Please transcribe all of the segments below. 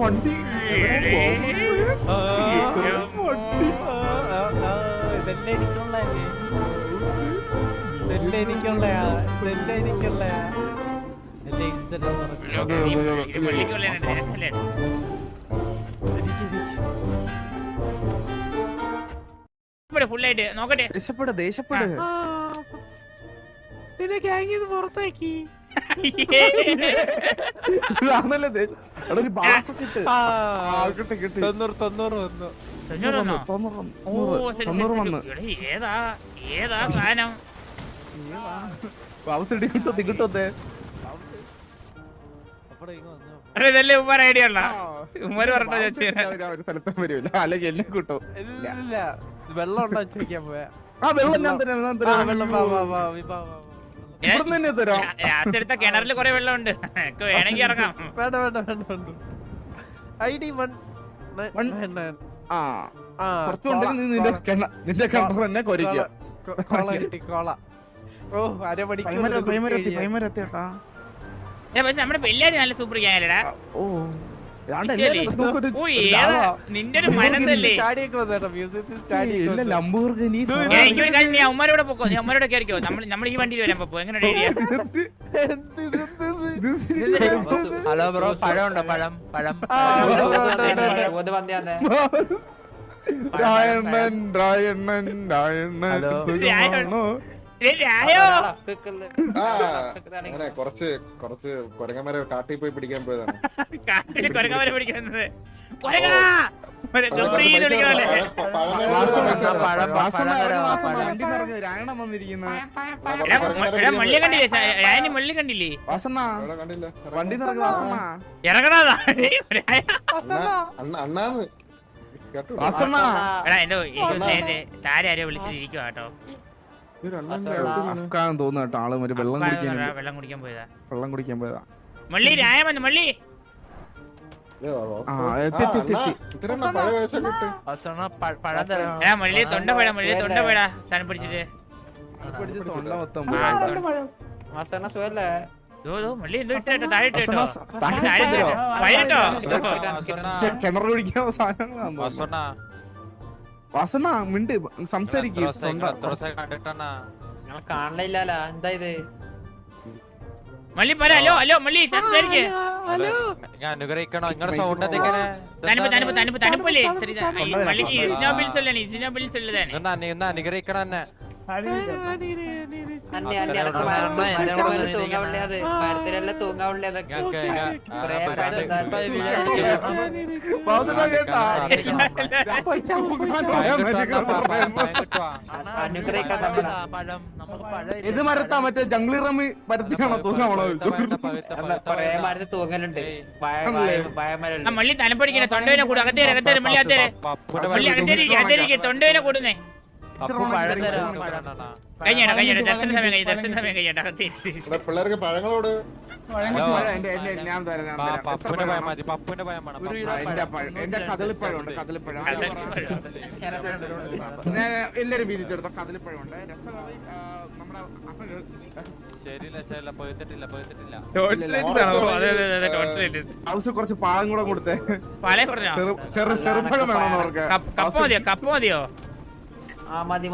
വണ്ടി ഇതെല്ലാം എനിക്കുള്ളയാ ഫുള്ളായിട്ട് നോക്കട്ടെ. ദേഷ്യപ്പെട് നിന്നെ ഗ്യാങ്ങിന്ന് പുറത്താക്കി. ആണല്ലേ ഒരു ബാസൊക്കെ ഇട്ട് കിട്ടി 90 വന്നു. ഏതാ സാധനം? കിട്ടോത്തെ ഇതല്ലേ ഉമ്മാർ ഐഡിയ ഉള്ള ഉമ്മാര് പറഞ്ഞോ ചേച്ചി. സ്ഥലത്തും വരില്ല അല്ലെങ്കിൽ എന്നെ കിട്ടോ. ഇല്ല വെള്ളം ഉണ്ടോ ചോദിക്കാൻ പോയാ. വെള്ളം ഞാൻ തരാം. വെള്ളം തന്നെ തരാം. രാത്രിടുത്ത കിണറിൽ കൊറേ വെള്ളമുണ്ട്, വേണമെങ്കിൽ ഇറങ്ങാം. വേണ്ട. ID 199. കുറച്ചുണ്ടെങ്കിൽ നിന്റെ കിണർ തന്നെ കൊരിക്കുക. കോള കിട്ടി കോള. ഓ അരമണിക്കൂർ നമ്മുടെ പെല്ലാരി നല്ല സൂപ്പർ ഗ്യാങ്ങല്ലേടാ. ഓ നിന്റെ ഒരു മനസ്സല്ലേ. എനിക്കൊരു കാര്യം, നീ അമ്മമാരോടെ പോക്കോ, നീ അമ്മമാരോടെ കയറിക്കോ. നമ്മൾ ഈ വണ്ടിയിൽ വരാൻ പോ. എങ്ങനെ ഐഡിയ? ഹലോ ബ്രോ, പഴം ഉണ്ടോ? പഴം കുറച്ച് കൊരങ്ങന്മാരെ കാട്ടിൽ പോയി പിടിക്കാൻ പോയതാണ്. കാട്ടില് കൊരങ്ങന്മാരെ പിടിക്കുന്നത് മള്ളി കണ്ടില്ലേ? ഞാൻ മള്ളി കണ്ടില്ലേ? വണ്ടി ഇറങ്ങടാ അണ്ണാന്ന് എന്റെ താരാരോ വിളിച്ചിരിക്കുവാ കേട്ടോ. അഫ്ഗാൻ തോന്നുന്നു കേട്ടോ. ആള് മറ്റേ വെള്ളം കുടിക്കാൻ പോയതാ. മള്ളി രായ വന്നു. മള്ളി മള്ളി തൊണ്ടപഴ തണു പിടിച്ചിട്ട് മള്ളി എന്തോ ഇട്ടോ താഴെ ഇട്ടോ. കിണർ കുടിക്കാൻ വാസണ മിണ്ട് സംസാരിക്കും. കാണില്ലല്ലോ എന്താ ഇത്? മള്ളി പറ. ഹലോ മള്ളി സംസാരിക്കേ. ഞാൻ അനുഗ്രഹിക്കണോ? നിങ്ങളുടെ സൗണ്ട് എന്തെങ്ങനെ തണുപ്പല്ലേ മള്ളിക്ക് ഇസിനോബിൽസ് ഉള്ളതാണ്. ഒന്ന് അനുഗ്രഹിക്കണം എന്നെ. ഇത് മരത്താ മറ്റേ ജംഗ്ലി റമ്മി പരത്തിയാണോ തൂങ്ങാണോ? തൂങ്ങലുണ്ട്. മള്ളി തലപ്പടിക്കണേ. തൊണ്ടവേനെ കൂടും. അകത്തേരെ മള്ളി അകത്തേരെ തൊണ്ടവേനെ കൂടുന്നേ. കഴിഞ്ഞ ദർശന സമയം കഴിഞ്ഞ പിള്ളേർക്ക് പഴങ്ങളോട് എന്റെ കദളിപ്പഴമുണ്ട്. എല്ലാരും വീതിച്ചെടുത്തോ. കദളിപ്പഴമുണ്ട്. ഹൗസ് കുറച്ച് പാകം കൂടെ കൊടുത്തേ. ചെറുപ്പഴം വേണോ അവർക്ക്? കപ്പ മതിയോ? മതി.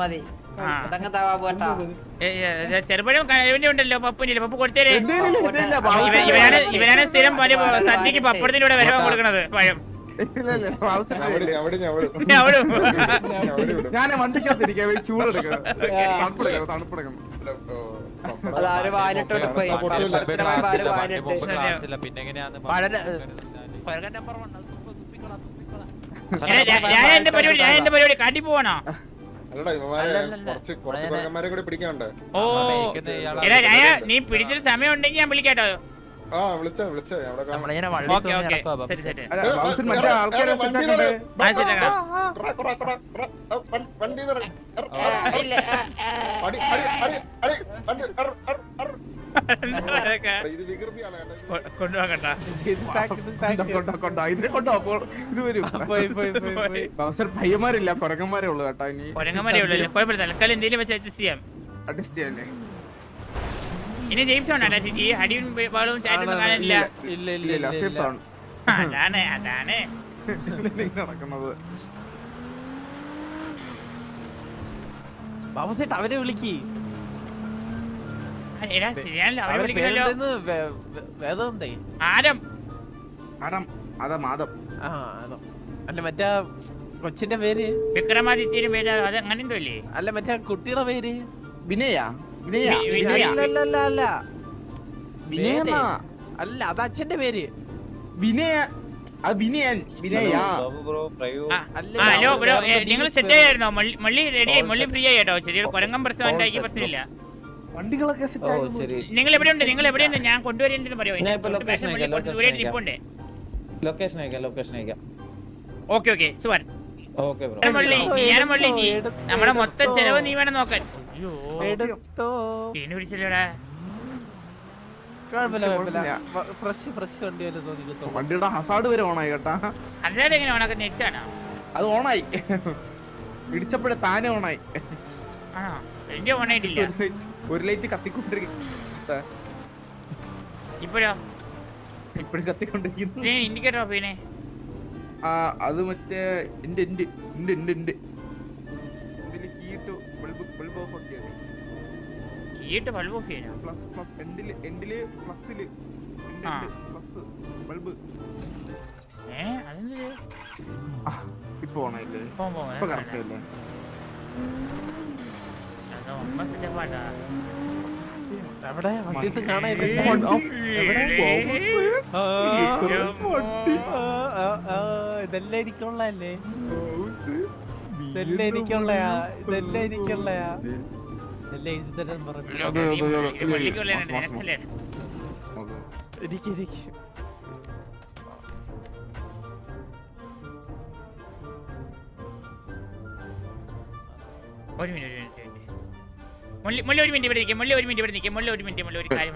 ചെറുപഴം ഉണ്ടല്ലോ. പപ്പുനില്ല. പപ്പു കൊടുത്തേരെ. ഇവനാണ് സ്ഥിരം സദ്യക്ക് പപ്പടത്തിലൂടെ വരവാൻ കൊടുക്കണത് പഴം. ഞാൻ വണ്ടിക്കകത്തിരിക്കാം. ചൂടെടുക്കണം. തണുപ്പെടുക്കണം. പിന്നെ എങ്ങനെയാന്ന് എന്റെ പരിപാടി കാട്ടി പോവാണോ? കുറച്ച് കൊരങ്ങന്മാരെ കൂടി പിടിക്കാനുണ്ട്. ഓ നീ പിടിച്ചൊരു സമയം ഉണ്ടെങ്കിൽ ഞാൻ വിളിക്കാട്ടോ. വിളിച്ചോ പയ്യന്മാരില്ല, കൊരങ്ങന്മാരേ ഉള്ളു കേട്ടോ. ഇനി കൊരങ്ങന്മാരേ ഉള്ളു. കുഴപ്പമില്ല, തൽക്കാലം എന്തെങ്കിലും വെച്ച് അഡ്ജസ്റ്റ് ചെയ്യാം. ഇനി ജെയിംസ് ആണ് അടിയും ബഹളവും ചാറ്റൊന്നും കാണാനില്ല. അതാണ് അതാണ് നടക്കുന്നത്. ബാബുസേട്ട് അവരെ വിളിക്ക്. എടാ ശരിയാണല്ലോ അവരെ അവരെ വിളിക്കണല്ലോ. പേരെന്തെന്ന് വേദം എന്തേ? ആരം മാഡം അതാ മാധം. ആ അതോ. അല്ല മറ്റേ കൊച്ചിന്റെ പേര്? വിക്രമാദിത്യനും പേരാ അത് അങ്ങനെ എന്തോ ഇല്ലേ? അല്ല മറ്റേ കുട്ടിയുടെ പേര്? വിനയ വിനയ വിനയ. അല്ല അല്ല വിനയ അല്ല അത് അച്ഛന്റെ പേര്. വിനയ വിനയൻ വിനയ. ഹലോ ബ്രോ നിങ്ങൾ സെറ്റ് ആയിരുന്നോ? മള്ളി റെഡി, മള്ളി ഫ്രീ ആയിട്ടോ. ചെറിയൊരു കൊരങ്ങം പ്രശ്നം ഉണ്ടാക്കി, പ്രശ്നമില്ല. വണ്ടികളൊക്കെ സെറ്റ് ആയി. നിങ്ങൾ എവിടെയുണ്ട്? നിങ്ങൾ എവിടെയുണ്ട്? ഞാൻ കൊണ്ടുവരേണ്ടത് പറയോ? ലൊക്കേഷൻ അയക്കാം. Okay okay sure. Okay bro. ഞാൻ മള്ളി നീ നമ്മുടെ മൊത്തം ചെലവ് നീ വേണം നോക്കാൻ. അയ്യോ എടുത്തോ. പിന്നെ വിളിച്ചല്ലോടാ. ഫ്രഷ് വണ്ടി വല്ല തോന്നിക്കത്തോ. വണ്ടിയുടെ ഹസാർഡ് വരെ ഓണായി കേട്ടാ. അല്ലാതെ എങ്ങനെ ഓണാക്കാൻ നെറ്റാണോ? അത് ഓണായി, ഇടിച്ചപ്പോഴേ താനെ ഓണായി. ആണോ? എന്റെ ഓണായിട്ടില്ല. ഒരു ലൈറ്റ് കത്തിക്കൊണ്ടിരിക്കും. ഇപ്പോഴോ? ഇപ്പഴും കത്തിക്കൊണ്ടിരിക്കുന്നു. ഇൻഡിക്കേറ്റർ ഓഫ് ചെയ്യണേ. ആ അത് മറ്റേ എന്റെ കീട്ട് ബൾബ് ഓഫ് ആക്കിയത്. കീട്ട് ബൾബ് ഓഫ് ചെയ്യണോ? പ്ലസ് എൻഡില് പ്ലസ്സില് പ്ലസ് ബൾബ്. അതെന്ത്? ഇപ്പൊ ഓണായില്ലേ? ഇപ്പൊ കറക്റ്റ് അല്ലേ? അവിടെ വണ്ടി കാണാനില്ല. ഇതെല്ലാം എനിക്കുള്ളല്ലേ? ഇതെല്ലാം എനിക്കുള്ളയാ. ഇതെല്ലാം എഴുതി തരാൻ പറഞ്ഞു. എനിക്ക് ഒരു മിനിറ്റ് മുള്ളി ഒരു മിനിറ്റ് ഇവിടെ നിൽക്കും. മുള്ളി ഒരു മിനിറ്റ് ഒരു കാര്യം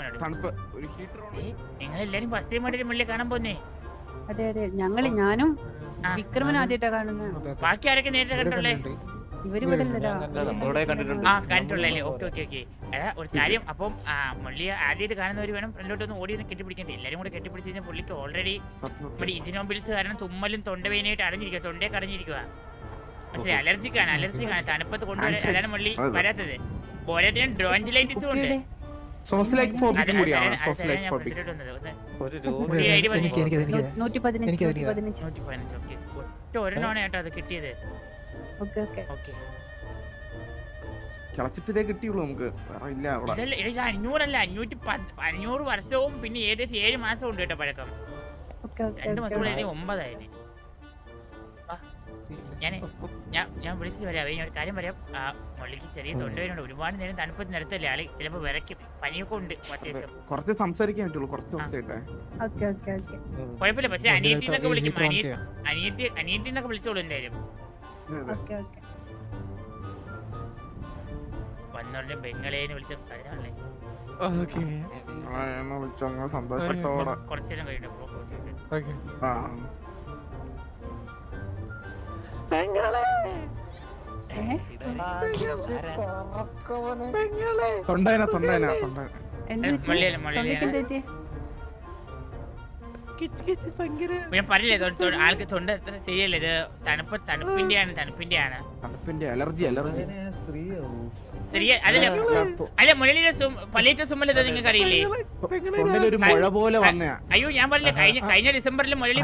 നിങ്ങൾ എല്ലാരും ഫസ്റ്റ് ടൈം ആയിട്ട് മുള്ളി കാണാൻ പോന്നേ? അതെ ഞാനും വിക്രമൻ ആദ്യമായിട്ടാ കാണുന്നത്. ബാക്കി ആരൊക്കെ നേരിട്ട് കണ്ടുള്ളേ? ഇവരിവിടെ കണ്ടിട്ടുള്ളേ? ഓക്കെ എടാ ഒരു കാര്യം. അപ്പം മുള്ളിയെ ആദ്യമായിട്ട് കാണുന്നവർ വേണം ഫ്രണ്ടിലോട്ടൊന്ന് ഓടി ഒന്ന് കെട്ടിപ്പിടിക്കണ്ടേ? എല്ലാരും കൂടെ കെട്ടിപ്പിടിച്ച് കഴിഞ്ഞാൽ പുള്ളിക്ക് ഓൾറെഡി നമ്മുടെ ഇജിനോബിൽസ് കാരണം തുമ്മലും തൊണ്ടവേനായിട്ട് അടഞ്ഞിരിക്കുക, തൊണ്ടയൊക്കെ അടഞ്ഞിരിക്കുക. മനസ്സിലായി? അലർജിക്കാണ് തണുപ്പത്ത് കൊണ്ടുവരാൻ. അതാണ് മുള്ളി വരാത്തത്. പോരാത്തിന് ഡ്രോഞ്ചിലൈറ്റിസും ഉണ്ട്. ഒരെണ്ണമാണ് കേട്ടോ അത് കിട്ടിയത്. കിളച്ചിട്ടേ കിട്ടിയുള്ളൂ നമുക്ക്, വേറെ ഇല്ല. 500 വർഷവും പിന്നെ ഏകദേശം 7 മാസം ഉണ്ട് കേട്ടോ പഴക്കം. 2 മാസം കൂടെ 9 ആയിരുന്നു. ഞാൻ വിളിച്ചു വരാം. ഒരു കാര്യം പറയാം. മുള്ളിക്ക് ചെറിയ തൊണ്ടവേനുണ്ട്. ഒരുപാട് നേരം തണുപ്പത്ത് നിരത്തല്ലേ ആള് ചിലപ്പോ വിറയ്ക്കും. പനിയൊക്കെ ഉണ്ട് അത്യാവശ്യം. കുറച്ച് സംസാരിക്കാൻ പറ്റുള്ളൂ, കുറച്ച് കുഴപ്പമില്ല. പക്ഷെ അനിയത്തി എന്നൊക്കെ വിളിക്കും. അനിയത്തി എന്നൊക്കെ വിളിച്ചോളൂ എന്തായാലും. വന്നോടെ ബംഗളേന്ന് വിളിച്ച കാര്യമാണല്ലേ? സന്തോഷത്തോടെ കുറച്ചു നേരം കഴിഞ്ഞു. ഞാൻ പറഞ്ഞില്ലേ ആൾക്ക് തൊണ്ട എത്ര ശരിയല്ലേ? ഇത് തണുപ്പിന്റെയാണ്. അലർജി അല്ല മുരളിയുടെ പലേറ്റ സുമ്മൽ നിങ്ങൾക്ക് അറിയില്ലേ? അയ്യോ ഞാൻ പറഞ്ഞില്ലേ കഴിഞ്ഞ ഡിസംബറിൽ മുരളി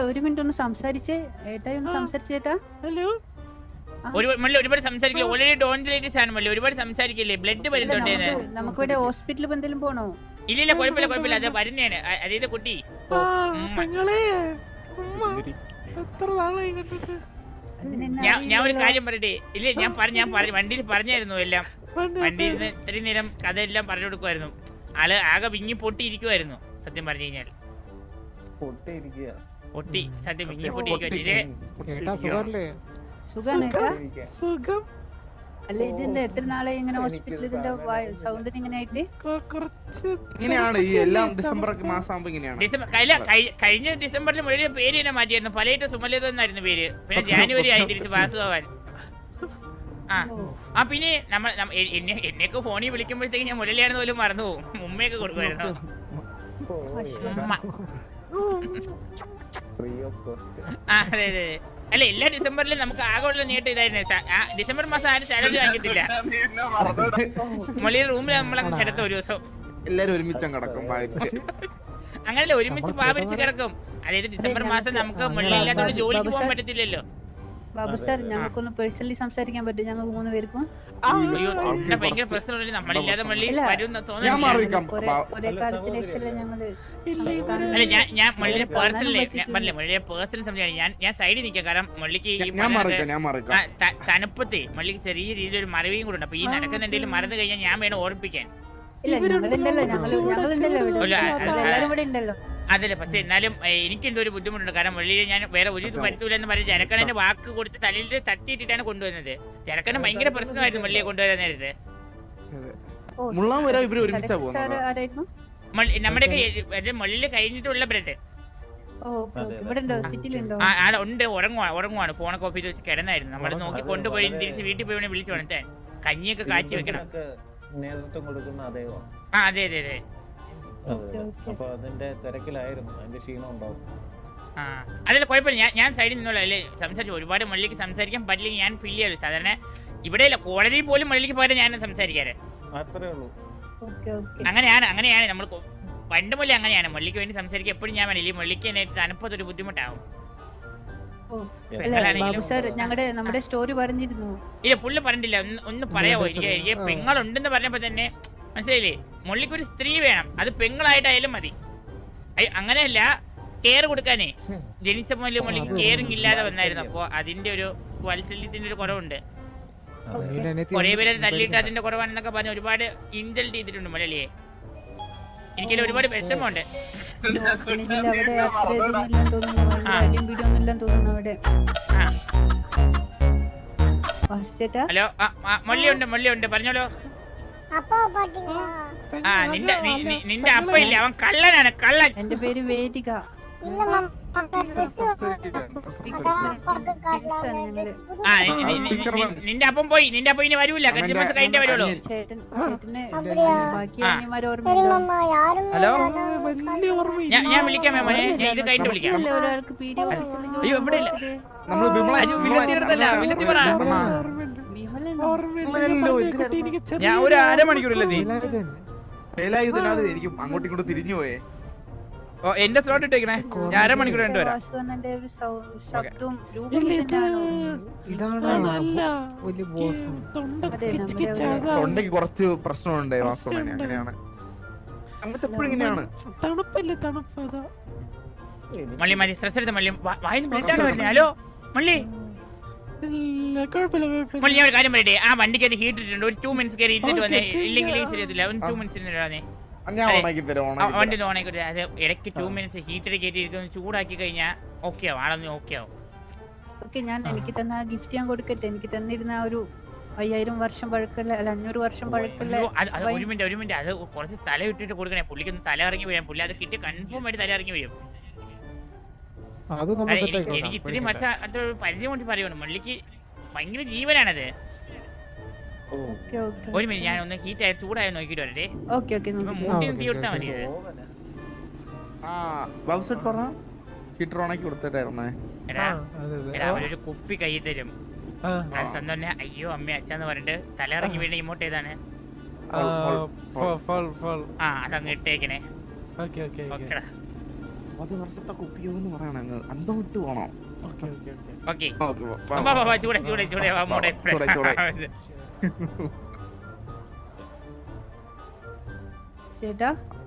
ഒരു മിനിറ്റ് ഒന്ന് സംസാരിച്ചേ. ഒരുപാട് സംസാരിക്കില്ല. ഓൾറെഡി ഡോൺജിലൈറ്റിസ് ആണ് മുരളി. ഒരുപാട് സംസാരിക്കില്ലേ? ബ്ലഡ് വരുന്നുണ്ടേന്ന്. നമുക്ക് ഇവിടെ ഹോസ്പിറ്റലിൽ എന്തെങ്കിലും പോണോ? ഇല്ല കുഴപ്പമില്ല. അത് വരുന്നേണ്. അതായത് കുട്ടി ഞാൻ ഒരു കാര്യം പറയട്ടെ. ഇല്ല ഞാൻ വണ്ടിയിൽ പറഞ്ഞായിരുന്നു എല്ലാം. വണ്ടിയിൽ നിന്ന് ഇത്രയും നേരം കഥയെല്ലാം പറഞ്ഞു കൊടുക്കുമായിരുന്നു. ആള് ആകെ വിങ്ങി പൊട്ടിയിരിക്കുമായിരുന്നു. സത്യം പറഞ്ഞു കഴിഞ്ഞാൽ പൊട്ടി സത്യം വിങ്ങി സുഖം. അല്ല ഇതിന്റെ എത്ര നാളെ ഇങ്ങനെ ഹോസ്പിറ്റലിൽ ഇതിന്റെ സൗണ്ടിന് ഇങ്ങനെ ആയിട്ട്? ഇങ്ങനെയാണ് ഈ എല്ലാം ഡിസംബർ മാസം ഇങ്ങനെയാണ്. കഴിഞ്ഞ ഡിസംബറിൽ മുരളിയുടെ പേര് തന്നെ മാറ്റിയായിരുന്നു. പലയിട്ട് സുമലേതോ എന്നായിരുന്നു പേര്. പിന്നെ ജാനുവരി ആയി തിരിച്ച് പാസ് ആവാൻ. പിന്നെ എന്നെയൊക്കെ ഫോണിൽ വിളിക്കുമ്പോഴത്തേക്ക് ഞാൻ മുരളിയാണെന്ന് പോലും മറന്നു പോകും. ഉമ്മയൊക്കെ കൊടുക്കുമായിരുന്നു. ഉമ്മ. Free of cost. ആ, അതെ അതെ അതെ. അല്ല, എല്ലാ ഡിസംബറിലും നമുക്ക് ആകെ ഉള്ള നേട്ടം ഇതായിരുന്നു. ഡിസംബർ മാസം ആരും സാലറി വാങ്ങിക്കത്തില്ല. മൊള്ളിയുടെ റൂമിൽ നമ്മളങ്ങ് കിടത്തും ഒരു ദിവസം. എല്ലാരും ഒരുമിച്ച് കിടക്കും ഭാവിച്ച്. അങ്ങനല്ല, ഒരുമിച്ച് പാവരിച്ച് കിടക്കും. അതായത് ഡിസംബർ മാസം നമുക്ക് മൊള്ളി ഇല്ലാത്തതുകൊണ്ട് ജോലിക്ക് പോകാൻ പറ്റത്തില്ലല്ലോ. ബാബു സാർ ഞങ്ങൾക്കൊന്ന് പേഴ്സണലി സംസാരിക്കാൻ പറ്റും ഞങ്ങൾക്ക് 3 പേർക്കും? അയ്യോ, തൊണ്ട ഭയങ്കര പ്രശ്നമുള്ള നമ്മളില്ലാതെ മള്ളി വരും ഞാൻ തോന്നുന്നു. മാറിക്കാം. ഒരേ കാലത്തിന് ശേഷമല്ലേ ഞങ്ങള് സംസ്കാരം അല്ല, ഞാൻ മള്ളിയുടെ പേഴ്സണലി പറഞ്ഞില്ലേ, മള്ളിയുടെ പേഴ്സണൽ സംസാരിക്കാം. ഞാൻ സൈഡിൽ നിൽക്കാം. കാരണം മള്ളിക്ക് ഈ ഞാൻ മാറിക്കാം. തണുപ്പത്തെ മള്ളിക്ക് ചെറിയ രീതിയിൽ ഒരു മറവിയും കൂടെ ഉണ്ട്. അപ്പൊ ഈ നടക്കുന്ന എന്തെങ്കിലും മറന്നു കഴിഞ്ഞാൽ ഞാൻ വേണം ഓർപ്പിക്കാൻ. ഇല്ല ഞങ്ങളുണ്ടല്ലോ ഞങ്ങളുണ്ടല്ലോ ഇവിടെ എല്ലാരും ഇവിടെ ഉണ്ടല്ലോ. അതല്ലേ, പക്ഷെ എന്നാലും എനിക്ക് എന്തോ ഒരു ബുദ്ധിമുട്ടുണ്ട്. കാരണം വെളിയിൽ ഞാൻ വേറെ ഒരു ഇത് വരുത്തൂല എന്ന് പറഞ്ഞ് ജനക്കണന്റെ വാക്ക് കൊടുത്ത് തലയിൽ തട്ടിയിട്ടിട്ടാണ് കൊണ്ടുവന്നത്. ജനക്കണ്ണൻ ഭയങ്കര പ്രശ്നമായിരുന്നു വെള്ളിയെ കൊണ്ടുവരാൻ നേരത്തെ. മുള്ളാൻ വരാ ഇവര് ഒരുമിച്ചാ സാർ പോകുന്നത്. ആരായിരുന്നു? നമ്മുടെ മള്ളിയിൽ കഴിഞ്ഞിട്ടുള്ള ബ്രദർ ഇവിടെ ഉണ്ടോ? സിറ്റിയിലുണ്ടോ? ആടെ ഉണ്ട്, ഉറങ്ങുവാണ്. ഫോണൊക്കെ ഓഫ് ചെയ്ത് വെച്ച് കിടന്നായിരുന്നു. നമ്മൾ നോക്കി കൊണ്ടുപോയി തിരിച്ച് വീട്ടിൽ പോയി വിളിച്ചു വന്നിട്ട് കഞ്ഞിയൊക്കെ കാച്ചി വെക്കണം. നേതൃത്വം കൊടുക്കുന്ന അദ്ദേഹം. ആ, അതെ അതെ അതെ. അപ്പൊ അതിന്റെ തിരക്കിലായിരുന്നു, അതിന്റെ ക്ഷീണം ഉണ്ടാവും. ആ, അതല്ല കുഴപ്പമില്ല. ഞാൻ സൈഡിൽ നിന്നുള്ള അല്ലേ സംസാരിച്ചു. ഒരുപാട് മള്ളിക്ക് സംസാരിക്കാൻ പറ്റില്ലെങ്കിൽ ഞാൻ ഫീൽ ചെയ്യാറ്. സാധാരണ ഇവിടെ ഇല്ല, കോളേജിൽ പോലും മള്ളിക്ക് പോയാലും ഞാൻ സംസാരിക്കാറ്. അത്രേ ഉള്ളൂ. അങ്ങനെയാണ് നമ്മൾ പണ്ട് മുതലേ അങ്ങനെയാണ്. മള്ളിക്ക് വേണ്ടി സംസാരിക്കാൻ എപ്പോഴും ഞാൻ വേണില്ല. മള്ളിക്ക് തന്നെ തണുപ്പത്തൊരു ബുദ്ധിമുട്ടാവും. ബാബു സാർ നമ്മുടെ സ്റ്റോറി പറഞ്ഞിരുന്നു. ഇല്ല, പുള്ളി പറഞ്ഞിട്ടില്ല. ഒന്ന് പറയാമോ? എനിക്ക് പെങ്ങളുണ്ടെന്ന് പറഞ്ഞപ്പോ തന്നെ മനസ്സിലായില്ലേ, മൊള്ളിക്കൊരു സ്ത്രീ വേണം. അത് പെങ്ങളായിട്ടായാലും മതി. അങ്ങനെയല്ല, കെയർ കൊടുക്കാനേ ജനിച്ച മുതൽ മൊള്ളിക്ക് കെയറിങ് ഇല്ലാതെ വന്നായിരുന്നു. അപ്പൊ അതിന്റെ ഒരു വാത്സല്യത്തിന്റെ ഒരു കുറവുണ്ട്. കുറെ പേര് തല്ലിയിട്ട് അതിന്റെ കുറവാണെന്നൊക്കെ പറഞ്ഞ് ഒരുപാട് ഇൻസൾട്ട് ചെയ്തിട്ടുണ്ട് മൊള്ളിയെ. എനിക്കതിൽ ഒരുപാട് വിഷമമുണ്ട്. ഹലോ, മൊള്ളിയുണ്ട് പറഞ്ഞോളൂ. ആ, നിന്റെ അപ്പ ഇല്ലേ, അവൻ കള്ളനാണ്, കള്ളൻ. എന്റെ പേര് വേദിക. നിന്റെ അപ്പം പോയി. നിന്റെ അപ്പം ഇനി വരൂല. ക്രിസ്മസ് കഴിഞ്ഞേ വരുള്ളൂ. ഹലോ, ഞാൻ വിളിക്കാം മോനെ. ഞാൻ ഇത് കഴിഞ്ഞിട്ട് വിളിക്കാം. അയ്യോ, ഇവിടെ ഇല്ല. ഞാൻ ഒരു അരമണിക്കൂറില്ലേ എനിക്ക് അങ്ങോട്ടും ഇങ്ങോട്ടും തിരിഞ്ഞു പോയേ. എന്റെ സ്ലോട്ട് ഇട്ടേക്കണേ. ഞാൻ അരമണിക്കൂർ രണ്ടുപേരാ. തൊണ്ടയ്ക്ക് കുറച്ച് പ്രശ്നമുണ്ട് വാസ്തവം. അങ്ങനെയാണ് അങ്ങനത്തെ എപ്പോഴും ഇങ്ങനെയാണ്. മള്ളി മതി, സ്ട്രെസ് എടുത്ത മള്ളി വായിന്ന് ബ്ലഡാണ് വരുന്നത്. ഹലോ മള്ളി, മള്ളി ഞാൻ ഒരു കാര്യം പറയട്ടെ. ആ വണ്ടിക്ക് ഹീറ്റ് ഇട്ടിട്ടുണ്ട്. ഒരു 2 മിനിറ്റ്സ് കയറി ഇരുന്നിട്ട് വന്നേ. ഇല്ലെങ്കിൽ ശരിയത്തില്ല. 2 മിനിറ്റ്സ് ഇരുന്നിട്ടാണേ വണ്ടി ഓണായിക്കോട്ടെ. അത് ഇടയ്ക്ക് 2 മിനിറ്റ്സ് ഹീറ്റർ കയറ്റി ഇരിക്കുന്നു. ചൂടാക്കി കഴിഞ്ഞാൽ ഓക്കെ ആവും, ആളൊന്നും ഓക്കെ ആവും. ഞാൻ എനിക്ക് തന്ന ഗിഫ്റ്റ് ഞാൻ കൊടുക്കട്ടെ. എനിക്ക് തന്നിരുന്ന ഒരു 5000 വർഷം പഴക്കല്ല, അല്ല 500 വർഷം പഴക്കല്ല. ഒരു മിനിറ്റ്, അത് കുറച്ച് തല ഇട്ടിട്ട് കൊടുക്കണേ. പുള്ളിക്കൊന്ന് തല ഇറങ്ങി വീഴാം. പുള്ളി അത് കിട്ടി കൺഫേം ആയിട്ട് തല ഇറങ്ങി വീഴും. എനിക്ക് ഇത്രയും വർഷം പരിചയം കൊണ്ട് പറയുന്നു. മള്ളിക്ക് ഭയങ്കര ജീവനാണത്. ഒരു മിനിറ്റ്, ഞാൻ ഒന്ന് ഹീറ്റ് ആയ ചൂടായ നോക്കിട്ട് വരട്ടെ. മൂട്ടി തീ കൊടുത്താൽ മതി. ഹീറ്റർ ഓണാക്കി കൊടുത്തിട്ടായിരുന്നേ. അവരൊരു കുപ്പി കൈ തരും. തന്നെ അയ്യോ അമ്മ അച്ഛന്ന് പറഞ്ഞിട്ട് തല ഇറങ്ങി വീണ ഇമോട്ട് ഏതാണ്? ആ, അതങ്ങ് ഇട്ടേക്കണേ. ഓക്കെടാ. 10 വർഷത്തെ കുപ്പിയോന്ന് പറയണ അന്തം വിട്ട് പോണോ? ഓക്കെ,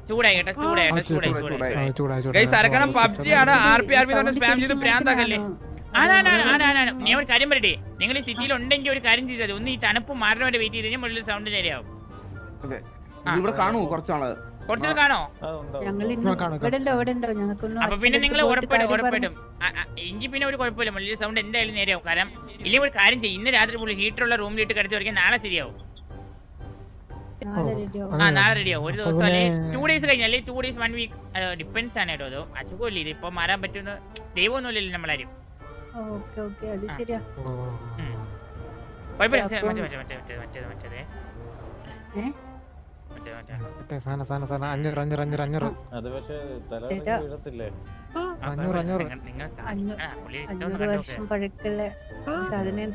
ചൂടെ സരക്കണം. പബ്ജി ആണ്. RP സ്പാം ചെയ്ത് പ്രാന്താക്കല്ലേ. ഞാൻ ഒരു കാര്യം പറയട്ടെ. നിങ്ങൾ ഈ സിറ്റിയിൽ ഉണ്ടെങ്കിൽ ഒരു കാര്യം ചെയ്താൽ ഒന്ന് ഈ തണുപ്പ് മാറാൻ വേണ്ടി വെയിറ്റ് ചെയ്ത് കഴിഞ്ഞാൽ മുകളിൽ സൗണ്ട് നേരെയാവും. ഇവിടെ കാണൂ കുറച്ചാള്. കുറച്ചാൾ കാണോ? അപ്പൊ പിന്നെ നിങ്ങൾ ഉറപ്പായിട്ടും എങ്കിൽ പിന്നെ ഒരു കുഴപ്പമില്ല. മുള്ളിൽ സൗണ്ട് എന്തായാലും നേരെയാവും. കാരണം ഇല്ലെങ്കിൽ ഒരു കാര്യം ചെയ്യും. ഇന്ന് രാത്രി പുള്ളി ഹീറ്ററുള്ള റൂമിലിട്ട് കിടച്ചു വരയ്ക്കാൻ നാളെ ശരിയാവും. നാളെ റെഡിയാവും. ഒരു ദിവസം അല്ലെങ്കിൽ 2 ഡേയ്സ് കഴിഞ്ഞാൽ 2 ഡേയ്സ് 1 വീക്ക് ഡിപ്പെൻസ് ആണ് കേട്ടോ. അതോ അസുഖമില്ല. ഇത് ഇപ്പൊ മാറാൻ പറ്റുന്ന ദൈവമൊന്നുമില്ലല്ലോ നമ്മളാരും. അത് പക്ഷേ തല ചേട്ടാ. വീഴത്തില്ലേ? 500 വർഷം പഴക്കമുള്ള ഒരു സാധനം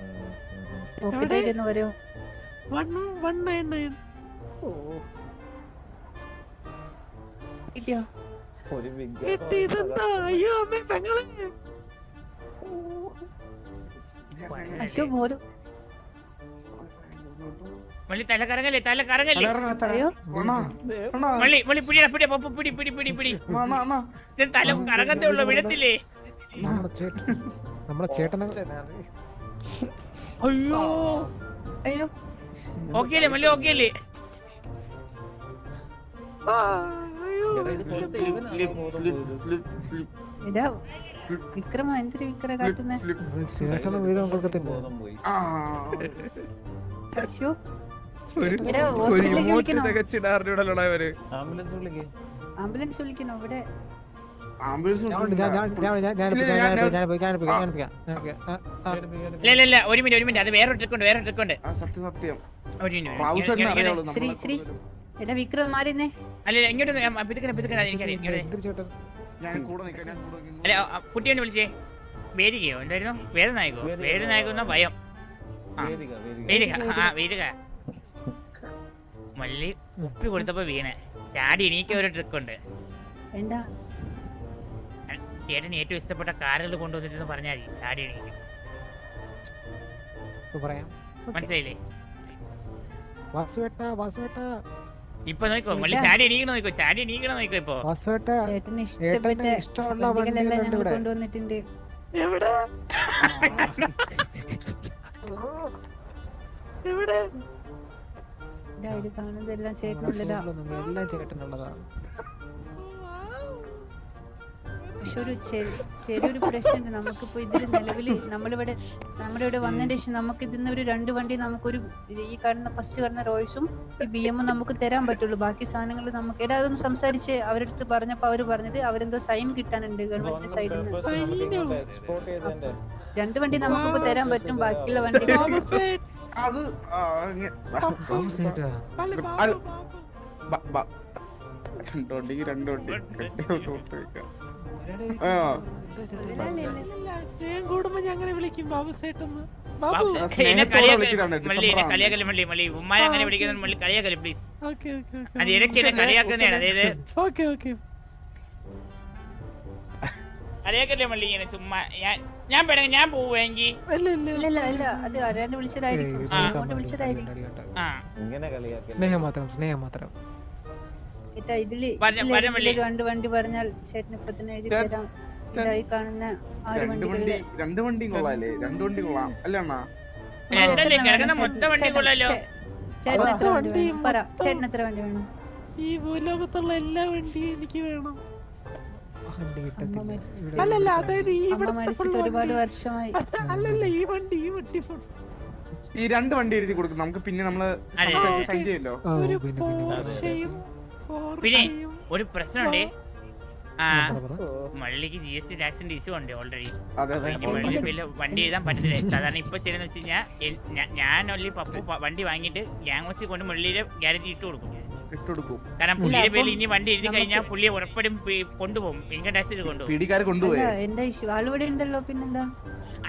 നോക്കിട്ടായിരുന്നു ഓരോ കിട്ടിയോ? ഒരു big അശോ പോലും മള്ളി തല കറങ്ങല്ലേ തല കറങ്ങല്ലേ അയ്യോ മള്ളി മള്ളി പിടിയാ പിടി പപ്പ പിടി പിടി പിടി പിടി ഇത് തല കറങ്ങത്തേ ഉള്ളൂ വിടത്തില്ലേ നമ്മുടെ ചേട്ടനെ അയ്യോ അയ്യോ ഓക്കെ അല്ലേ മള്ളി ഓക്കെ അല്ലേ ഇതാ വിക്രമ എന്തൊരു വിക്ര കാട്ടുന്നേ ചേട്ടന് വീതം കൊടുക്കത്തില്ല. ബോധം പോയി. അശോ ഇവിടെ ഹോസ്പിറ്റലിലേക്ക് വിളിക്കണോ? ആംബുലൻസ് വിളിക്ക്. ആംബുലൻസ് വിളിക്കണോ? ഇവിടെ ആംബുലൻസ് ഇല്ല ഒരു മിനിറ്റ് അത് വേറെ ട്രിക്ക് ഉണ്ട് സത്യം സത്യം ഒരു പ്രാവശ്യം മിനിറ്റ് അറിയാവുള്ളൂ ശ്രീ ശ്രീ എടാ വിക്രം മാറിന്നേ. അല്ല ഇങ്ങോട്ട് പിതുക്കണ എനിക്കറിയാം ഇങ്ങോട്ട് ഞാൻ കൂടെ നിൽക്കാം അല്ല കുട്ടിയെ വിളിച്ചേ വേദികയോ എന്തായിരുന്നു വേദനായകോ എന്നാ ഭയം ആ വേദിക. വേദിക ആ വേദിക മല്ലി ഉപ്പി കൊടുത്തപ്പോ വീണേ ചാടി എനിക്ക് ഒരു ട്രിക്ക് ഉണ്ട് എന്താ ചേട്ടന് ഏറ്റവും ഇഷ്ടപ്പെട്ട കാറുകൾ കൊണ്ടുവന്നിട്ടെന്ന് പറഞ്ഞാൽ മതി ചാടി എണീക്കും പറയാം. മനസ്സിലായില്ലേ വാസുവേട്ടാ ഇപ്പൊ നോക്കോ മല്ലി ചാടി എണീക്കണം നോക്കോ ഇപ്പൊ വാസുവേട്ടാ ചേട്ടന് ഇഷ്ടപ്പെട്ട ഇഷ്ടമുള്ള വണ്ടികളെല്ലാം ഞങ്ങൾ വണ്ടികളുണ്ട് കൊണ്ടുവന്നിട്ടുണ്ട്. ഇതാ ഇത് കാണുന്നതെല്ലാം ചേട്ടനുള്ളതാ. എല്ലാം ചേട്ടനുള്ളതാണ്. പക്ഷെ ഒരു ചെറിയൊരു പ്രശ്നമുണ്ട്. നമുക്കിപ്പോ ഇതിൽ നിലവില് നമ്മുടെ ഇവിടെ വന്നതിന് ശേഷം നമുക്ക് ഇതിന്ന് ഒരു 2 വണ്ടി നമുക്കൊരു ഈ കാണുന്ന ഫസ്റ്റ് കാണുന്ന റോയ്സും ഈ BM നമുക്ക് തരാൻ പറ്റുള്ളൂ. ബാക്കി സാധനങ്ങൾ നമുക്ക് എടാ അതൊന്ന് സംസാരിച്ച് അവരടുത്ത് പറഞ്ഞപ്പോ അവര് പറഞ്ഞത് അവരെന്തോ സൈൻ കിട്ടാനുണ്ട് ഗവൺമെന്റ് സൈഡിൽ നിന്ന്. എക്സ്പോർട്ട് ചെയ്തതിന്റെ 2 വണ്ടി നമുക്കിപ്പോ തരാൻ പറ്റും. ബാക്കിയുള്ള വണ്ടി അത് വാസുവേട്ടാ രണ്ട് വണ്ടി സ്നേഹം കൂടുമ്പോ ഞാൻ അങ്ങനെ വിളിക്കും ബാബു സേട്ടെന്ന്. എന്നെ കളിയാക്കല്ലേ മള്ളി ഉമ്മാരെ അങ്ങനെ വിളിക്കുന്ന മള്ളി കളിയാക്കല്ലേ പ്ലീസ്. ഓക്കെ ഓക്കെ അത് ഇടയ്ക്ക് എന്നെ കളിയാക്കുന്നതാണ് അതായത് ഓക്കെ ഓക്കെ കളിയാക്കല്ലേ മള്ളി ഇങ്ങനെ ചുമ്മാ ഞാൻ പോവുമെങ്കിൽ ഇല്ല ഇല്ല ഇല്ല ഇല്ല അത് ആരാണ്ട് വിളിച്ചതായിരിക്കും. അങ്ങോട്ട് വിളിച്ചതായിരിക്കും. ആ ഇങ്ങനെ കളിയാക്കി. സ്നേഹം മാത്രം. ഏട്ടാ ഇതില് വരാം വള്ളി. 2 വണ്ടി പറഞ്ഞാൽ ചേട്ടന് ഇപ്പൊ തന്നെ എഴുതി തരാം. ഇതായി കാണുന്ന 6 വണ്ടികളില് രണ്ട് വണ്ടി കൊള്ളാല്ലേ? 2 വണ്ടി കൊള്ളാം അല്ലേ അണ്ണാ? രണ്ടല്ലേ കിടക്കുന്ന മൊത്തം വണ്ടി കൊള്ളാലോ. ചേട്ടൻ എത്ര വണ്ടി വേണം? പറ ചേട്ടൻ എത്ര വണ്ടി വേണം? ഈ ഭൂലോകത്തുള്ള എല്ലാ വണ്ടിയും എനിക്ക് വേണം. വണ്ടി കിട്ടത്തില്ല. അല്ലല്ല അതായത് ഈ അമ്മ മരിച്ചിട്ട് ഒരുപാട് വർഷമായി. അല്ലല്ല ഈ വണ്ടി full. ഈ 2 വണ്ടി എഴുതി കൊടുക്കും നമുക്ക്. പിന്നെ നമ്മള് അതെ. സൈൻ ചെയ്യല്ലോ. ഓ, ഒരു പിന്നെ. പോർഷയും പിന്നെ ഫോർഡയും. ഒരു പ്രശ്നമുണ്ട്. ആ പറ. മള്ളിക്ക് GST ടാക്സിന്റെ ഇഷ്യൂ ഉണ്ട് ഓൾറെഡി. അതെ അതെ മള്ളി വണ്ടി എഴുതാൻ പറ്റത്തില്ല. സാധാരണ ഇപ്പൊ ചെയ്യുന്ന വെച്ച് കഴിഞ്ഞാൽ ഞാൻ ഒല്ലി പപ്പു വണ്ടി വാങ്ങിയിട്ട് ഗ്യാങ് കൊണ്ട് മള്ളിയുടെ ഗ്യാരേജ് ഇട്ട് കൊടുക്കും. ഇട്ടുകൊടുക്കും. കാരണം പുള്ളിയുടെ പേരിൽ ഇനി വണ്ടി എഴുതി കഴിഞ്ഞാൽ പുള്ളിയെ ഉറപ്പടും കൊണ്ടുപോകും. ഇൻകം ടാക്സിൽ കൊണ്ടുപോകും. പിടിക്കാര് കൊണ്ടുപോയി. അല്ല എന്റെ ഇഷ്യൂ ആളിവിടെ ഉണ്ടല്ലോ. പിന്നെന്താ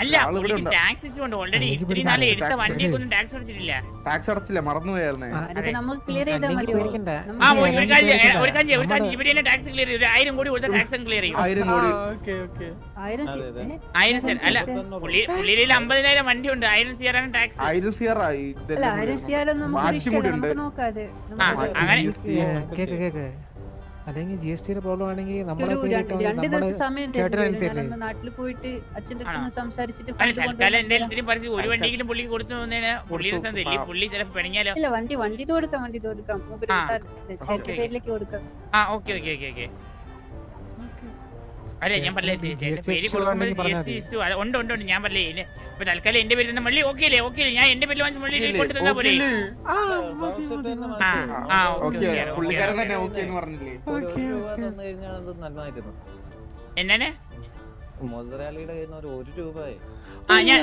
അല്ല ആള് ഇവിടെ പുള്ളിക്ക് ഉണ്ടോ? ടാക്സ് ഇഷ്യൂ ഉണ്ട് ഓൾറെഡി. എനിക്ക് ഇത്രയും നാളെ എടുത്ത വണ്ടിയൊക്കെ ഒന്നും ടാക്സ് അടച്ചിട്ടില്ല. ടാക്സ് അടച്ചില്ല, മറന്നുപോയായിരുന്നേ. അതൊക്കെ നമുക്ക് ക്ലിയർ ചെയ്താൽ മതി. പേടിക്കണ്ട. ആ ഒരു കാര്യം ഇവര് തന്നെ ടാക്സ് ക്ലിയർ ചെയ്യും. 1000 കോടി കൊടുത്ത ടാക്സ് ക്ലിയർ ചെയ്യും. 1000 കോടി. ഓക്കെ ഓക്കെ 1000 അതെ, അതെ. 1000 അല്ല പുള്ളിയുടെ 50,000 വണ്ടി ഉണ്ട്. 1000 CR ആണ് ടാക്സ്. 1000 CR ആയി. അല്ല 1000 CR ഒന്നും നമുക്ക് മാറ്റി വിഷയമല്ല. കൂടി നമുക്ക് ഉണ്ട്. നോക്കാതെ അങ്ങനെ കേക്ക് അല്ലെങ്കിൽ GST പ്രോബ്ലം ആണെങ്കിൽ നമ്മളെ ഒരു 2 ദിവസം സമയം ചേട്ടൻ ഞാനൊന്ന് നാട്ടിൽ പോയിട്ട് അച്ഛൻ്റെ അടുത്ത് ഒന്ന് സംസാരിച്ചിട്ട് അല്ല ഫണ്ട് തൽക്കാലം കൊണ്ടുവന്ന് എന്തെങ്കിലും ഇത്തിരി പറിച്ച് ഒരു വണ്ടിയെങ്കിലും പുള്ളിക്ക് കൊടുത്തു പോകുന്നതിന് പുള്ളിയുടെ സ്ഥലത്തില്ലേ പുള്ളി ചിലപ്പോൾ പിണങ്ങിയാലോ. ഇല്ല വണ്ടി കൊടുക്കാം മൂപ്പര് ആ. ചേട്ടന്റെ പേരിലേക്ക് കൊടുക്കാം. ആ ഓക്കെ അല്ല ഞാൻ പറഞ്ഞില്ലേ ചേട്ടന്റെ പേര് കൊടുക്കുമ്പോൾ GST ഇഷ്യൂ ഉണ്ട് ഞാൻ പറഞ്ഞില്ലേ ഇപ്പൊ തൽക്കാലം എന്റെ പേരിൽ മള്ളി ഓക്കെ അല്ലേ ഞാൻ എന്റെ പേരിൽ വാങ്ങിച്ച മള്ളി കൊണ്ട് തന്നാ പോലെ. ആ മതി മതി ആ ഓക്കെ പുള്ളിക്കാരൻ തന്നെ ഓക്കെ എന്ന് പറഞ്ഞില്ലേ? ഒരു രൂപ തന്നു കഴിഞ്ഞാൽ അത് നല്ലതായിരുന്നു. എന്നാണ് മുതലാളിയുടെ കയ്യിൽ നിന്ന് ഒരു രൂപയായി ആ ഞാൻ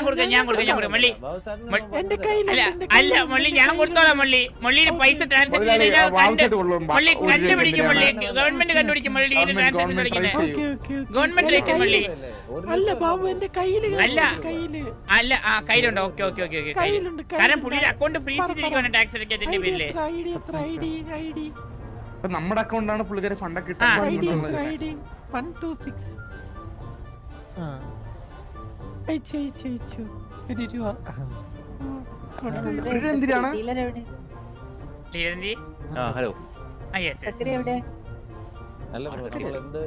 കൊടുക്കാം മള്ളി. എന്റെ കയ്യിൽ അല്ല മള്ളി, ഞാൻ കൊടുത്തോളാം മള്ളി. മള്ളിയുടെ പൈസ ട്രാൻസാക്ഷൻ മള്ളി കണ്ടുപിടിക്കും മള്ളി. ഗവൺമെന്റ് കണ്ടുപിടിക്കും മള്ളി ട്രാൻസാക്ഷൻ കളിക്കുന്നത്. ഗവൺമെന്റ് രഹിക്കും മള്ളി. അല്ല ബാബു എന്റെ കയ്യില് അല്ല. കയ്യില് അല്ല ആ കയ്യിലുണ്ടോ? Okay okay okay okay. കയ്യിലുണ്ട് കാരണം പുള്ളിയുടെ അക്കൗണ്ട് ഫ്രീസ് ചെയ്തിരിക്കുവാണ് ടാക്സ് അടയ്ക്കാത്തതിന്റെ പേരില്. ഐഡി നമ്മുടെ അക്കൗണ്ടാണ് പുള്ളിക്കാരി ഫണ്ടൊക്കെ ഐഡി 126 അയച്ചു 1 രൂപ. ഇത് എന്തിനാണ്? ഡീലർ എവിടെ? ലീലന്തി ഹലോ. ആ യെസ്. സക്കറി എവിടെ? അല്ല ബ്രോ നമ്മൾ എന്ത്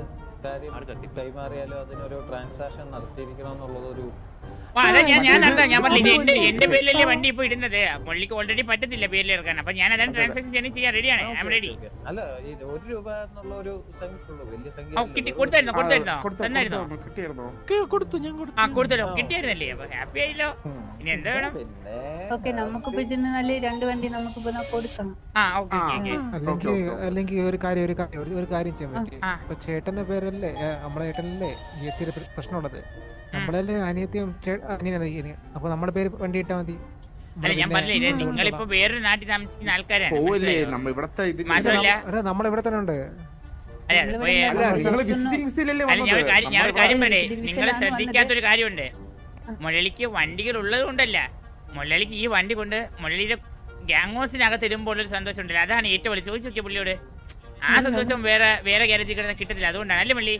കാര്യം കൈമാറിയാലും അതിനൊരു ട്രാൻസാക്ഷൻ നടത്തിയിരിക്കണം എന്നുള്ളതൊരു അതാ ഞാൻ നടത്താം. ഞാൻ പറഞ്ഞില്ല എന്റെ പേരിലല്ലേ വണ്ടി ഇപ്പൊ ഇടുന്നത്. പുള്ളിക്ക് ഓൾറെഡി പറ്റത്തില്ല പേരിൽ ഇറക്കാൻ. അപ്പൊ ഞാൻ അതാണ് ട്രാൻസാക്ഷൻ ചെയ്യാൻ റെഡിയാണ്. I am ready. അല്ല ഈ 1 രൂപ എന്നുള്ള ഒരു സംഖ്യ വലിയ സംഖ്യ കിട്ടി. കൊടുത്തായിരുന്നോ? തന്നായിരുന്നോ? കിട്ടിയായിരുന്നോ? കൊടുത്തു ഞാൻ ആ കൊടുത്തല്ലോ. കിട്ടിയായിരുന്നല്ലേ? അപ്പൊ ഹാപ്പി ആയില്ലോ. ഇനി എന്താ വേണം? പിന്നെ ഓക്കെ നമുക്കിപ്പോ ഇതിന്ന് നല്ല 2 വണ്ടി നമുക്കിപ്പോ കൊടുക്കാം. ആ ഓക്കെ ഓക്കെ. അല്ലെങ്കിൽ ഒരു കാര്യം ചെയ്യാൻ പറ്റി. ആ. ഇപ്പൊ ചേട്ടന്റെ പേരല്ലേ നമ്മളെ ചേട്ടനല്ലേ GST പ്രശ്നമുള്ളത്. നമ്മളല്ലേ അനിയത്തിയും അനിയനാണ്. അപ്പൊ നമ്മുടെ പേര് വണ്ടി ഇട്ടാ മതി. അല്ല ഞാൻ പറഞ്ഞില്ലേ, ഇത് നിങ്ങളിപ്പോ വേറൊരു നാട്ടിൽ താമസിക്കുന്ന ആൾക്കാരാണ്. പോവല്ലേ നമ്മ ഇവിടത്തെ ഇത് മാത്രമല്ല നമ്മളിവിടെ തന്നെ ഉണ്ട്. അല്ല അതിപ്പോ അല്ല നിങ്ങള് വിസിറ്റിംഗ് വിസയിലല്ലേ അല്ല വന്നത്? ഞാൻ ഒരു കാര്യം പറയേ, ഇതിൽ നിങ്ങൾ വിസയിലാണ് ശ്രദ്ധിക്കാത്തൊരു കാര്യമുണ്ട്. മുരളിക്ക് വണ്ടികൾ ഉള്ളത് കൊണ്ടല്ല, മുരളിക്ക് ഈ വണ്ടി കൊണ്ട് മുരളിയുടെ ഗ്യാങ്ങോസിനകത്ത് ഇടുമ്പോൾ ഒരു സന്തോഷം ഉണ്ടല്ലോ, അതാണ് ഏറ്റവും വലിയ. ചോദിച്ചു നോക്കിയ പുള്ളിയോട്, ആ സന്തോഷം വേറെ ഗ്യാരേജിൽ കിടന്ന് കിട്ടത്തില്ല. അതുകൊണ്ടാണ് അല്ലേ മള്ളി?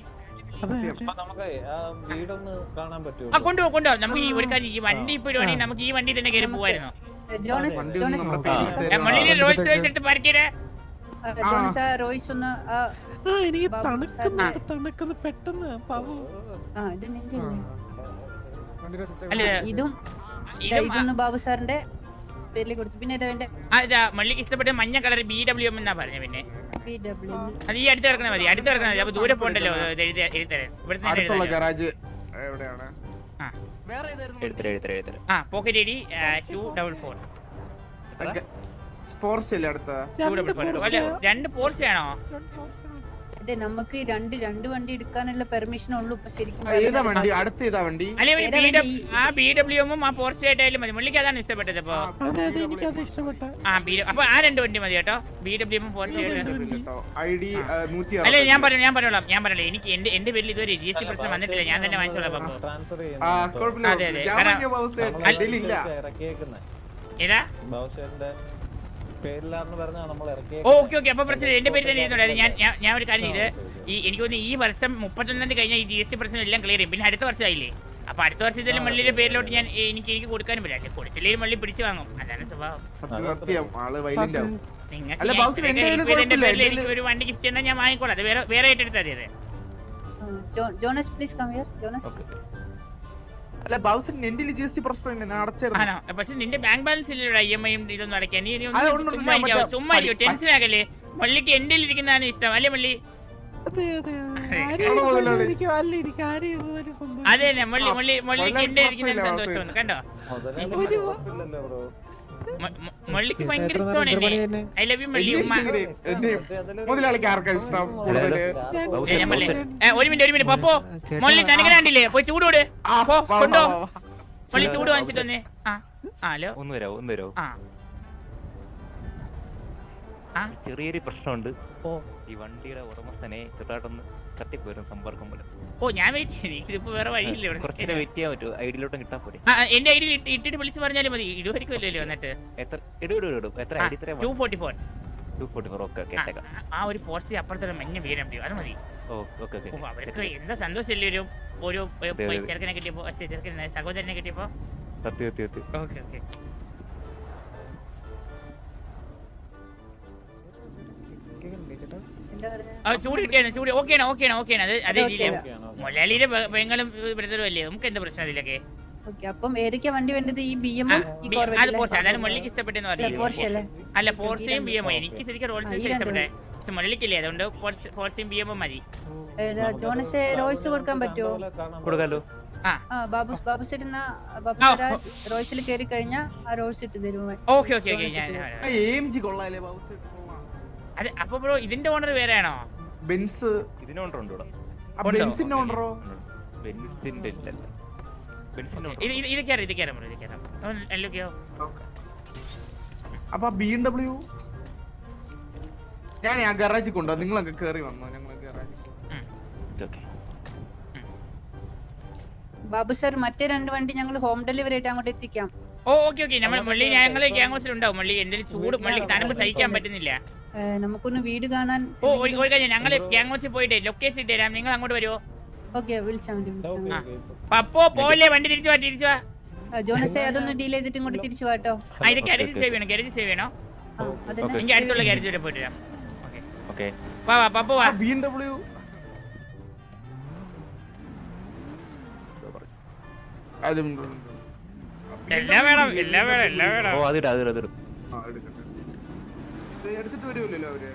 അപ്പൊ നമുക്ക് ആ വീടൊന്ന് കാണാൻ ആ പറ്റുമോ? കൊണ്ടുപോകും. നമുക്ക് ഈ ഒരു കാര്യം, ഈ വണ്ടി ഇപ്പൊ ഇടുവാണെങ്കിൽ നമുക്ക് ഈ വണ്ടി തന്നെ കയറി പോവായിരുന്നു. ജോണസ് മുരളിയുടെ റോൾസ് റോയ്സ് എടുത്ത് പാർക്കിയത്. ജോണസ് റോയ്സ് ഒന്ന് എനിക്ക് ബാബു തണുക്കുന്നു പെട്ടെന്ന് ബാബു. ഇത് നിന്റെ അല്ല ഇതും ഇതൊന്ന് ബാബു സാറിന്റെ പേരിൽ കൊടുത്തു. പിന്നെ ഏതാ വേണ്ടേ? അതാ മള്ളിക്ക് ഇഷ്ടപ്പെട്ട മഞ്ഞ കളർ BWM എന്നാ പറഞ്ഞ. പിന്നെ BW. അത് ഈ അടുത്ത് കിടക്കുന്ന മതി. അപ്പൊ ദൂരെ പോണ്ടല്ലോ എഴുതരാൻ. അടുത്തുള്ള ഇവിടുത്തെ ഗരാജ് എവിടെയാണ്? ആ. വേറെ ഏതായിരുന്നു? ആ പോക്കറ്റ് ഐഡി 244. പോർച്ച് അല്ലേ അടുത്ത? 244. അല്ല 2 പോർച്ച് ആണോ? അതെ നമുക്ക് രണ്ട് വണ്ടി എടുക്കാനുള്ള പെർമിഷൻ ഉള്ളൂ ഇപ്പൊ ശരിക്കും. ഏതാ വണ്ടി? അടുത്ത ഏതാ വണ്ടി? അല്ലെ ആ BWM ആ പോർച്ച് ആയിട്ടായാലും മതി. മുള്ളിക്ക് അതാണ് ഇഷ്ടപ്പെട്ടത്. അപ്പൊ അതെ എനിക്ക് അത് ഇഷ്ടപ്പെട്ട. അപ്പൊ ആ 2 വണ്ടി മതി കേട്ടോ. BWM പോർച്ച് ആയിട്ട്. ID 160. അല്ല ഞാൻ പറഞ്ഞോളാം. എനിക്ക് എന്റെ പേരിൽ ഇതുവരെ GST പ്രശ്നം വന്നിട്ടില്ല. ഞാൻ തന്നെ വാങ്ങിച്ചോളാം. അപ്പൊ ട്രാൻസ്ഫർ ആ കുഴപ്പമില്ല. അതെ, അതെ. ഞാൻ കാരണം- വാങ്ങിയ ബൗസ് അതിലില്ല. ഇറക്കിയേക്കുന്നത് ഏതാ? ബാബുശേഖരന്റെ പേരിലാണെന്ന് പറഞ്ഞാ നമ്മൾ ഇറക്കിയ. ഓക്കെ അപ്പൊ പ്രശ്നം എന്റെ പേര് തന്നെ ഇരുന്നുണ്ട്. ഞാൻ ഒരു കാര്യം ചെയ്ത് എനിക്ക് തോന്നുന്നു ഈ വർഷം 31 കഴിഞ്ഞാൽ ഈ GST പ്രശ്നം എല്ലാം ക്ലിയർ ചെയ്യും. പിന്നെ അടുത്ത വർഷമായില്ലേ, അപ്പൊ അടുത്ത വർഷം ഇതെല്ലാം മള്ളിയുടെ പേരിലോട്ട് എനിക്ക് കൊടുക്കാനും പറ്റില്ല. കൊടുത്തില്ലെങ്കിൽ മള്ളി പിടിച്ചു വാങ്ങും. അതാണ് സ്വഭാവം. സത്യം ആള് വൈലന്റ് ആവും. നിങ്ങൾക്ക് അല്ല, ബൗസിന് എന്റെ കയ്യില് എന്റെ കുഴപ്പമില്ല. പേരിൽ എനിക്ക് ഒരു വണ്ടി ഗിഫ്റ്റ് ചെയ്താൽ ഞാൻ വാങ്ങിക്കോളാം. അത് വേറെ ഏറ്റെടുത്താൽ മതി. Jones please come here. Jones അല്ല ബൗസിന് എന്റെ GST പ്രശ്നം ഞാൻ അടച്ചായിരുന്നു. ആണോ? പക്ഷെ നിന്റെ ബാങ്ക് ബാലൻസ് ഇല്ല IMI ഇതൊന്നും അടയ്ക്കാൻ. നീ അത് ഉണ്ട്, ചുമ്മാ ടെൻഷൻ ആകല്ലേ. മള്ളിക്ക് എന്റെ ഇരിക്കുന്നതാണ് ഇഷ്ടം അല്ലേ മള്ളി? അതെ അതെ എനിക്ക് വല്ല എനിക്ക് ആരെയും സന്തോഷം. അതെ തന്നെ മള്ളിക്ക് എന്റെ ഇരിക്കുന്ന സന്തോഷമാണ്. കണ്ടോ? കുഴപ്പമില്ലല്ലോ ബ്രോ. മള്ളിക്ക് ഭയങ്കര ഇഷ്ടമാണ് എന്നെ. ഐ ലവ് യു മള്ളി. ഉമ്മ മുതലാളിക്ക് ആർക്കാ ഇഷ്ടം കൂടുതല്? ഞാൻ മള്ളി ഒരു മിനിറ്റ് പപ്പോ മള്ളി ചനകനാണ്ടില്ലേ? പോയി ചൂട് കൊടു. കൊണ്ടോ മള്ളി ചൂട് വാങ്ങിച്ചിട്ട് വന്നേ. ഹലോ ഒന്ന് വരാവോ? ചെറിയൊരു പ്രശ്നമുണ്ട്. ഈ വണ്ടിയുടെ ഉടമസ്ഥനെ ചെറുതായിട്ടൊന്ന് തട്ടിപ്പോയിരുന്നു സമ്പർക്കം പോലെ. ഞാൻ വെയിറ്റ് ചെയ്യും. എനിക്കിപ്പോ വേറെ വഴിയില്ല. കുറച്ചിനെ വെയിറ്റ് ചെയ്യാൻ പറ്റുമോ? ഐഡിയിലോട്ടും കിട്ടാൻ പോലെ. എന്റെ ഐഡി ഇട്ടിട്ട് വിളിച്ച് പറഞ്ഞാലും മതി. ഇടുവായിരിക്കുമല്ലോ എന്നിട്ട്. എത്ര ഇടും? എത്ര ഐഡി? 244. 244. ഓക്കെ. ആ ഒരു പോസ്റ്റ് അപ്പുറത്തെ മഞ്ഞ BMW അത് മതി. ഓക്കെ. അവർക്ക് എന്താ സന്തോഷമല്ലേ ഒരു ചെറുക്കനെ കിട്ടിയപ്പോ, സഹോദരനെ കിട്ടിയപ്പോ. സത്യം. ഓക്കെ. എന്താ പറഞ്ഞത്? ചൂട് കിട്ടിയായിരുന്നു. ചൂട് ഓക്കെയാണ്. അത് മൊലാലിയുടെ പെങ്ങളും ബ്രദറും അല്ലേ? നമുക്ക് എന്താ പ്രശ്നം അതിലൊക്കെ? ഓക്കെ അപ്പം ഏതൊക്കെയാ വണ്ടി വേണ്ടത്? ഈ BM അത് പോർഷ. അതാണ് മൊള്ളിക്ക് ഇഷ്ടപ്പെട്ടെന്ന് പറഞ്ഞു. അല്ല പോർഷയും BM. എനിക്ക് ശരിക്കും റോൾസ് ഇഷ്ടപ്പെട്ടെ. പക്ഷെ മൊള്ളിക്കില്ലേ, അതുകൊണ്ട് പോർഷയും BM മതി. ജോണസ് റോയ്സ് കൊടുക്കാൻ പറ്റുമോ? കൊടുക്കാലോ. ബാബു സെറ്റ് റോയ്സിൽ കയറി കഴിഞ്ഞാൽ ആ റോയ്സ് ഇട്ട് തരുമോ? ഓക്കെ. AMG കൊള്ളാല്ലേ ബൗസ്? അതെ. അപ്പൊ ബ്രോ ഇതിന്റെ ഓണർ വേറെയാണോ? ബെൻസ് ഇതിന് ഓണർ ഉണ്ട് ഇവിടെ. ഉണ്ടോ? ബെൻസിന്റെ ഉണ്ടോ? ബെൻസിന്റെ ഇല്ലല്ലോ. ബെൻസിന്റെ ഉണ്ടോ? ഇത് കയറാം ബ്രോ, ഇത് കയറാം. അല്ലൊക്കെയോ അപ്പൊ BMW ഞാൻ ആ ഗറാജിൽ കൊണ്ടോ, നിങ്ങളൊക്കെ കേറി വന്നോ, ഞങ്ങൾ ഗറാജിൽ. ഓക്കേ. ബാബു സാർ മറ്റേ 2 വണ്ടി ഞങ്ങൾ ഹോം ഡെലിവറി ആയിട്ട് അങ്ങോട്ട് എത്തിക്കാം. ഓക്കെ നമ്മൾ മുള്ളി ഞങ്ങൾ ഗ്യാങ് ഹൗസിൽ ഉണ്ടാവും. മുള്ളി എന്തെങ്കിലും ചൂട് മുള്ളിക്ക് തണുപ്പ് സഹിക്കാൻ പറ്റുന്നില്ല. നമുക്കൊന്ന് വീട് കാണാൻ. ഒരു കാര്യം, ഞങ്ങൾ ഗ്യാങ് ഹൗസിൽ പോയിട്ട് ലൊക്കേഷൻ ഇട്ട് തരാം, നിങ്ങൾ അങ്ങോട്ട് വരുമോ? ഓക്കെ, വിളിച്ചാൽ മതി. പപ്പോ പോലെ വണ്ടി തിരിച്ചു വാ. ജോണസേ അതൊന്ന് ഡീൽ ചെയ്തിട്ട് ഇങ്ങോട്ട് തിരിച്ചു വാട്ടോ. അതിന്റെ ഗാരേജ് സേവ് ചെയ്യണോ? എനിക്ക് അടുത്തുള്ള ഗാരേജ് വരെ പോയിട്ട് വരാം. ഓക്കേ. വാ പപ്പോ വാ. BMW അതും എല്ലാം വേണം. ഓ അതിടാ. എടുത്തിട്ട് വരുമല്ലോ അവര്.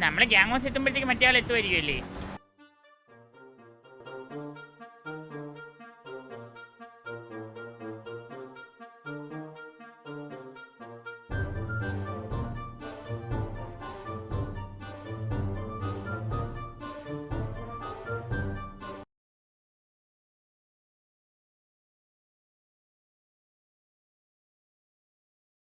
നമ്മളെ ഗ്യാങ് ഹൗസ് എത്തുമ്പോഴത്തേക്ക് മറ്റേ ആൾ എത്തുമായിരിക്കുമല്ലേ?